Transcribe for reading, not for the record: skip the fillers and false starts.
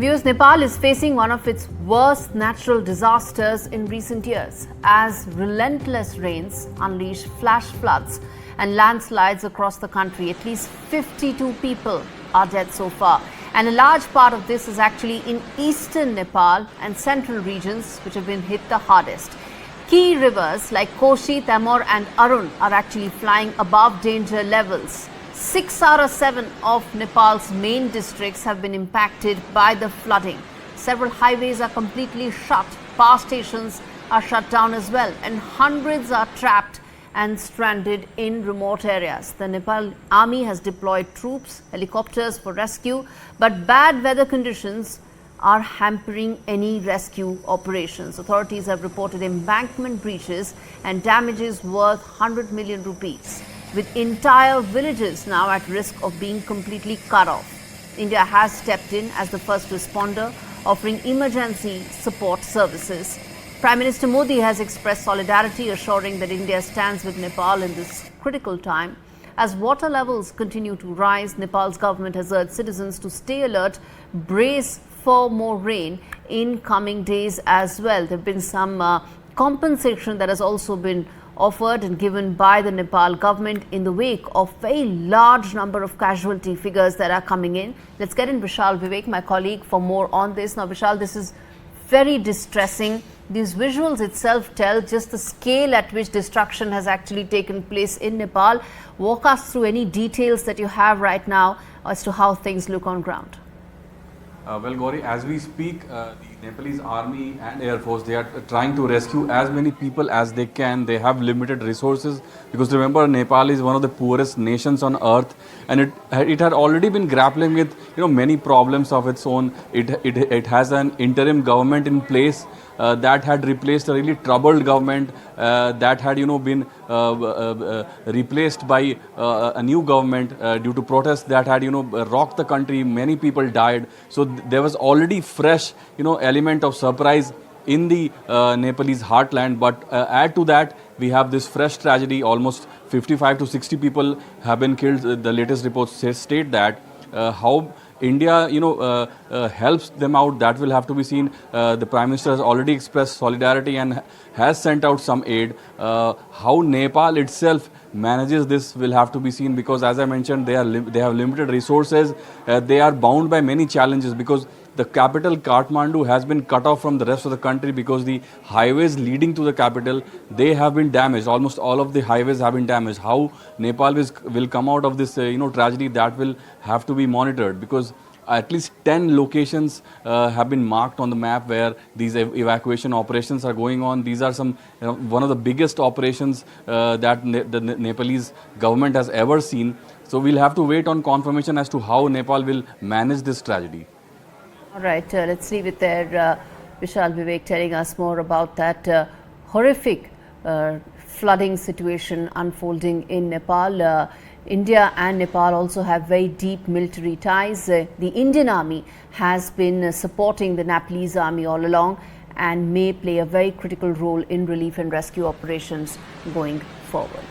Viewers, Nepal is facing one of its worst natural disasters in recent years as relentless rains unleash flash floods and landslides across the country. At least 52 people are dead so far. And a large part of this is actually in eastern Nepal and central regions which have been hit the hardest. Key rivers like Koshi, Tamor and Arun are actually flying above danger levels. 6 out of 7 of Nepal's main districts have been impacted by the flooding. Several highways are completely shut, power stations are shut down as well, and hundreds are trapped and stranded in remote areas. The Nepal army has deployed troops, helicopters for rescue, but bad weather conditions are hampering any rescue operations. Authorities have reported embankment breaches and damages worth 100 million rupees, with entire villages now at risk of being completely cut off. India has stepped in as the first responder, offering emergency support services. Prime Minister Modi has expressed solidarity, assuring that India stands with Nepal in this critical time. As water levels continue to rise, Nepal's government has urged citizens to stay alert, brace for more rain in coming days as well. There have been some compensation that has also been offered and given by the Nepal government in the wake of very large number of casualty figures that are coming in. Let's get in Vishal Vivek, my colleague, for more on this. Now, Vishal, this is very distressing. These visuals itself tell just the scale at which destruction has actually taken place in Nepal. Walk us through any details that you have right now as to how things look on ground. Well, Gauri, as we speak, the Nepalese army and air force, they are trying to rescue as many people as they can. They have limited resources because remember, Nepal is one of the poorest nations on earth, and it had already been grappling with many problems of its own. It has an interim government in place that had replaced a really troubled government that had been replaced by a new government due to protests that had rocked the country. Many people died, so there was already fresh element of surprise in the Nepalese heartland. But add to that, we have this fresh tragedy. Almost 55 to 60 people have been killed. The latest reports state that. How India, helps them out, that will have to be seen. The Prime Minister has already expressed solidarity and has sent out some aid. How Nepal itself manages this will have to be seen, because as I mentioned, they have limited resources. They are bound by many challenges because the capital Kathmandu has been cut off from the rest of the country because the highways leading to the capital, they have been damaged. Almost all of the highways have been damaged. How Nepal will come out of this tragedy, that will have to be monitored, because at least 10 locations have been marked on the map where these evacuation operations are going on. These are some one of the biggest operations that the Nepalese government has ever seen. So we'll have to wait on confirmation as to how Nepal will manage this tragedy. All right, let's leave it there. Vishal Vivek telling us more about that horrific flooding situation unfolding in Nepal. India and Nepal also have very deep military ties. The Indian Army has been supporting the Nepalese army all along and may play a very critical role in relief and rescue operations going forward.